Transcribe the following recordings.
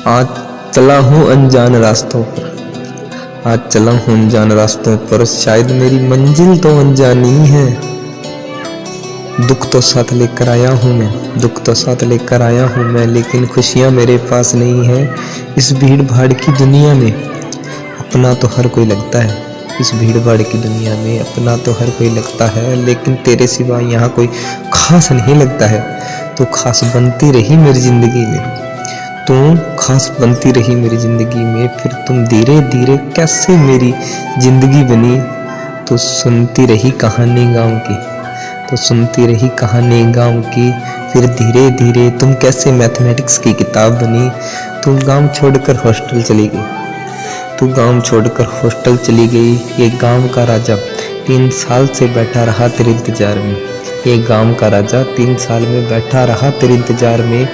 आज चला हूँ अनजान रास्तों पर, आज चला हूँ अनजान रास्तों पर, शायद मेरी मंजिल तो अनजानी है। दुख तो साथ लेकर आया हूँ मैं, दुख तो साथ लेकर आया हूँ मैं, लेकिन खुशियाँ मेरे पास नहीं है। इस भीड़ भाड़ की दुनिया में अपना तो हर कोई लगता है, इस भीड़ भाड़ की दुनिया में अपना तो हर कोई लगता है, लेकिन तेरे सिवा यहाँ कोई खास नहीं लगता है। तो खास बनती रही मेरी ज़िंदगी में, तुम खास बनती रही मेरी ज़िंदगी में, फिर तुम धीरे धीरे कैसे मेरी ज़िंदगी बनी। तो सुनती रही कहानी गाँव की, तो सुनती रही कहानी गाँव की, फिर धीरे धीरे तुम कैसे मैथमेटिक्स की किताब बनी। तुम गाँव छोड़कर हॉस्टल चली गई, तू गाँव छोड़कर हॉस्टल चली गई। ये गाँव का राजा 3 साल से बैठा रहा तेरे इंतज़ार में, ये गाँव का राजा 3 साल में बैठा रहा तेरे इंतज़ार में।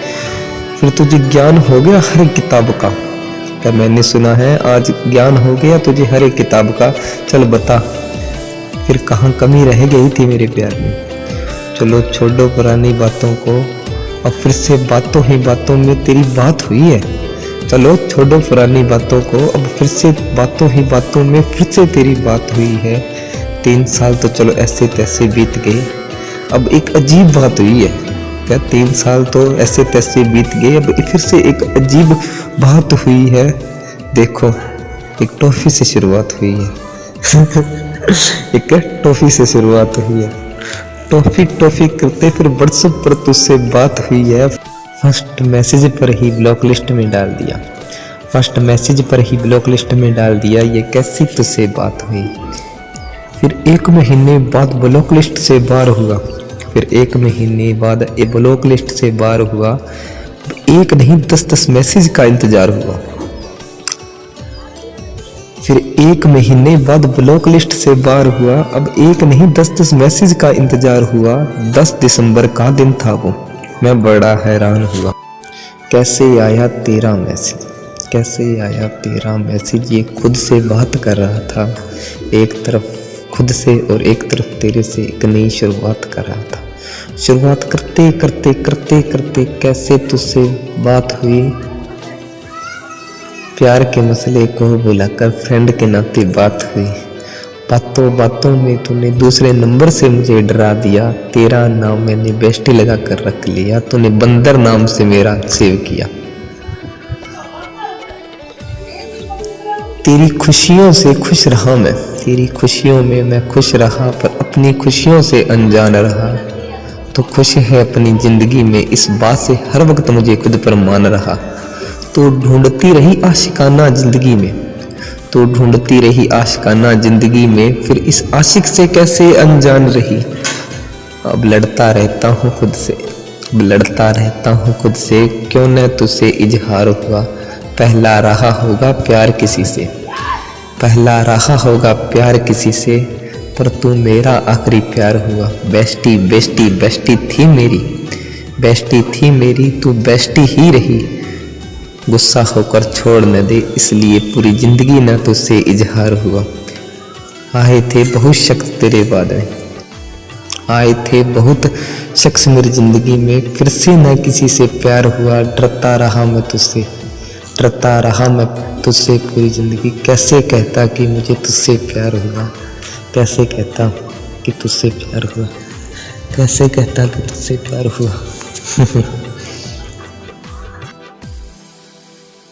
फिर तुझे ज्ञान हो गया हर एक किताब का, क्या मैंने सुना है आज ज्ञान हो गया तुझे हर एक किताब का। चल बता फिर कहाँ कमी रह गई थी मेरे प्यार में। चलो छोड़ो पुरानी बातों को, अब फिर से बातों ही बातों में तेरी बात हुई है। चलो छोड़ो पुरानी बातों को, अब फिर से बातों ही बातों में फिर से तेरी बात हुई है। 3 साल तो चलो ऐसे तैसे बीत गए, अब एक अजीब बात हुई है। क्या 3 साल तो ऐसे तैसे बीत गए, अब फिर से एक अजीब बात हुई है। देखो एक टॉफ़ी से शुरुआत हुई है एक टॉफ़ी से शुरुआत हुई है, टॉफ़ी टॉफ़ी करते फिर व्हाट्सएप पर तुझसे बात हुई है। फर्स्ट मैसेज पर ही ब्लॉक लिस्ट में डाल दिया, फर्स्ट मैसेज पर ही ब्लॉक लिस्ट में डाल दिया, ये कैसी तुझसे बात हुई। फिर 1 महीने बाद ब्लॉक लिस्ट से बाहर हुआ, फिर 1 महीने बाद ये ब्लॉक लिस्ट से बाहर हुआ। एक नहीं 10-10 मैसेज का इंतजार हुआ, फिर 1 महीने बाद ब्लॉक लिस्ट से बाहर हुआ। अब एक नहीं 10-10 मैसेज का इंतजार हुआ। 10 दिसंबर का दिन था वो, मैं बड़ा हैरान हुआ। कैसे आया तेरा मैसेज, कैसे आया तेरा मैसेज। ये खुद से बात कर रहा था, एक तरफ खुद से और एक तरफ तेरे से एक नई शुरुआत कर रहा था। शुरुआत करते करते करते करते कैसे तुझसे बात हुई। प्यार के मसले को भुलाकर फ्रेंड के नाते बात हुई। बातों बातों में तूने दूसरे नंबर से मुझे डरा दिया। तेरा नाम मैंने बेस्टी लगा कर रख लिया, तूने बंदर नाम से मेरा सेव किया। तेरी खुशियों से खुश रहा मैं, तेरी खुशियों में मैं खुश रहा, पर अपनी खुशियों से अनजान रहा। तो खुश है अपनी ज़िंदगी में, इस बात से हर वक्त मुझे खुद पर मान रहा। तो ढूंढती रही आशिकाना ज़िंदगी में, तो ढूंढती रही आशिकाना ज़िंदगी में, फिर इस आशिक से कैसे अनजान रही। अब लड़ता रहता हूँ खुद से, अब लड़ता रहता हूँ खुद से, क्यों न तुझसे इजहार हुआ। पहला रहा होगा प्यार किसी से, पहला रहा होगा प्यार किसी से, पर तू मेरा आखिरी प्यार हुआ। बेस्टी बेस्टी बेस्टी थी मेरी, बेस्टी थी मेरी, तू बेस्टी ही रही। गुस्सा होकर छोड़ न दे, इसलिए पूरी ज़िंदगी ना तुझसे इजहार हुआ। आए थे बहुत शख्स तेरे बाद में, आए थे बहुत शख्स मेरी ज़िंदगी में, फिर से न किसी से प्यार हुआ। डरता रहा मैं तुझसे, डरता रहा मैं तुझसे पूरी ज़िंदगी। कैसे कहता कि मुझे तुझसे प्यार हुआ, कैसे कहता कि तुझसे प्यार हुआ, कैसे कहता कि तुझसे प्यार हुआ